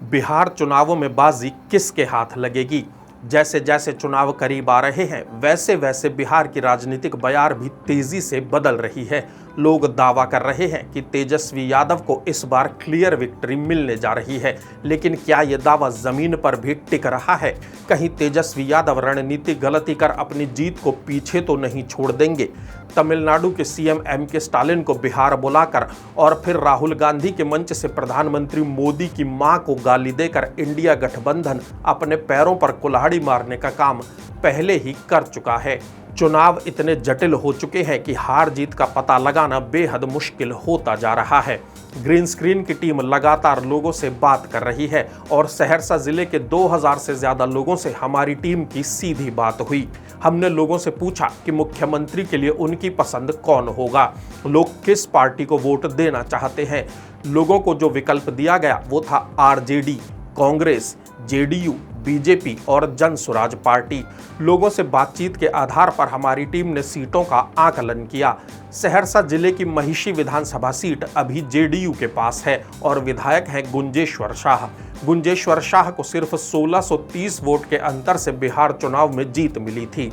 बिहार चुनावों में बाजी किसके हाथ लगेगी? जैसे जैसे चुनाव करीब आ रहे हैं वैसे वैसे बिहार की राजनीतिक बयार भी तेजी से बदल रही है। लोग दावा कर रहे हैं कि तेजस्वी यादव को इस बार क्लियर विक्ट्री मिलने जा रही है, लेकिन क्या यह दावा जमीन पर भी टिक रहा है? कहीं तेजस्वी यादव रणनीति गलती कर अपनी जीत को पीछे तो नहीं छोड़ देंगे? तमिलनाडु के सीएम एमके स्टालिन को बिहार बुलाकर और फिर राहुल गांधी के मंच से प्रधानमंत्री मोदी की मां को गाली देकर इंडिया गठबंधन अपने पैरों पर कुल्हाड़ी मारने का काम पहले ही कर चुका है। चुनाव इतने जटिल हो चुके हैं कि हार जीत का पता लगाना बेहद मुश्किल होता जा रहा है। ग्रीन स्क्रीन की टीम लगातार लोगों से बात कर रही है और सहरसा जिले के 2000 से ज्यादा लोगों से हमारी टीम की सीधी बात हुई। हमने लोगों से पूछा कि मुख्यमंत्री के लिए उनकी पसंद कौन होगा, लोग किस पार्टी को वोट देना चाहते हैं। लोगों को जो विकल्प दिया गया वो था आरजेडी, कांग्रेस, जेडीयू, बीजेपी और जन स्वराज पार्टी। लोगों से बातचीत के आधार पर हमारी टीम ने सीटों का आकलन किया। सहरसा जिले की महिषी विधानसभा सीट अभी जेडीयू के पास है और विधायक हैं गुंजेश्वर शाह। गुंजेश्वर शाह को सिर्फ 1630 वोट के अंतर से बिहार चुनाव में जीत मिली थी।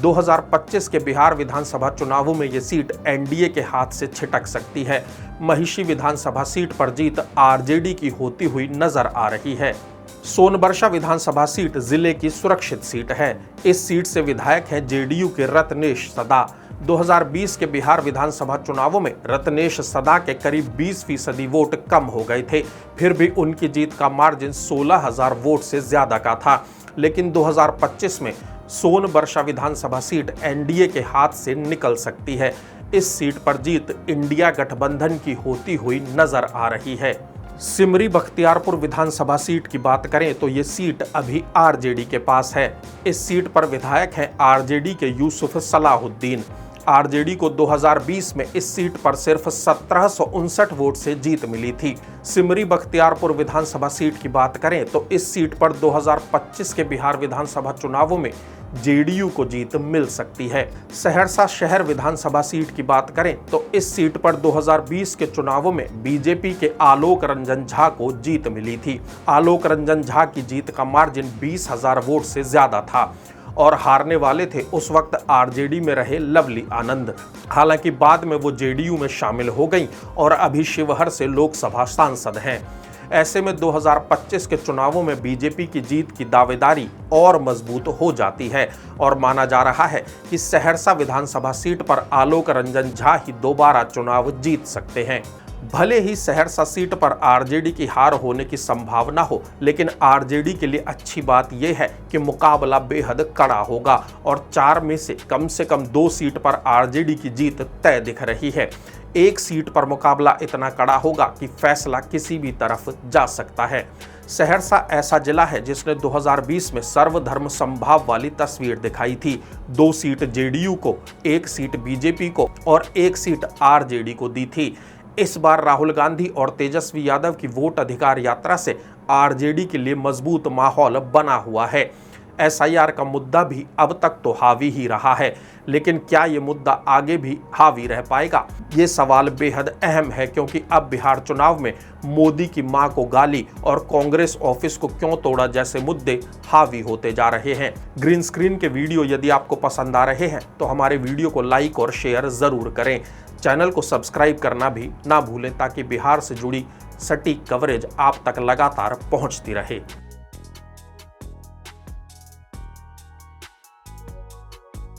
2025 के बिहार विधानसभा चुनावों में ये सीट एनडीए के हाथ से छिटक सकती है। महिषी विधानसभा सीट पर जीत आरजेडी की होती हुई नजर आ रही है। सोनबरसा विधानसभा सीट जिले की सुरक्षित सीट है। इस सीट से विधायक हैं जेडीयू के रत्नेश सदा। 2020 के बिहार विधानसभा चुनावों में रत्नेश सदा के करीब 20% वोट कम हो गए थे, फिर भी उनकी जीत का मार्जिन 16,000 वोट से ज्यादा का था। लेकिन 2025 में सोनबरसा विधानसभा सीट एनडीए के हाथ से निकल सकती है। इस सीट पर जीत इंडिया गठबंधन की होती हुई नजर आ रही है। सिमरी बख्तियारपुर विधानसभा सीट की बात करें तो ये सीट अभी आरजेडी के पास है। इस सीट पर विधायक हैं आरजेडी के यूसुफ सलाहुद्दीन। आरजेडी को 2020 में इस सीट पर सिर्फ 1759 वोट से जीत मिली थी। सिमरी बख्तियारपुर विधानसभा सीट की बात करें तो इस सीट पर 2025 के बिहार विधानसभा चुनावों में जेडीयू को जीत मिल सकती है। सहरसा शहर विधानसभा सीट की बात करें तो इस सीट पर 2020 के चुनावों में बीजेपी के आलोक रंजन झा को जीत मिली थी। आलोक रंजन झा की जीत का मार्जिन 20,000 वोट से ज्यादा था और हारने वाले थे उस वक्त आरजेडी में रहे लवली आनंद। हालांकि बाद में वो जेडीयू में शामिल हो गई और अभी शिवहर से लोकसभा सांसद हैं। ऐसे में 2025 के चुनावों में बीजेपी की जीत की दावेदारी और मजबूत हो जाती है और माना जा रहा है कि सहरसा विधानसभा सीट पर आलोक रंजन झा ही दोबारा चुनाव जीत सकते हैं। भले ही सहरसा सीट पर आरजेडी की हार होने की संभावना हो, लेकिन आरजेडी के लिए अच्छी बात यह है कि मुकाबला बेहद कड़ा होगा और 4 में से कम 2 सीट पर आरजेडी की जीत तय दिख रही है। एक सीट पर मुकाबला इतना कड़ा होगा कि फैसला किसी भी तरफ जा सकता है। सहरसा ऐसा जिला है जिसने 2020 में सर्वधर्म संभाव वाली तस्वीर दिखाई थी। 2 सीट जेडीयू को, 1 सीट बीजेपी को और 1 सीट आरजेडी को दी थी। इस बार राहुल गांधी और तेजस्वी यादव की वोट अधिकार यात्रा से आरजेडी के लिए मजबूत माहौल बना हुआ है। एसआईआर का मुद्दा भी अब तक तो हावी ही रहा है, लेकिन क्या ये मुद्दा आगे भी हावी रह पाएगा? ये सवाल बेहद अहम है, क्योंकि अब बिहार चुनाव में मोदी की मां को गाली और कांग्रेस ऑफिस को क्यों तोड़ा जैसे मुद्दे हावी होते जा रहे हैं। ग्रीन स्क्रीन के वीडियो यदि आपको पसंद आ रहे हैं तो हमारे वीडियो को लाइक और शेयर जरूर करें। चैनल को सब्सक्राइब करना भी ना भूलें ताकि बिहार से जुड़ी सटीक कवरेज आप तक लगातार पहुंचती रहे।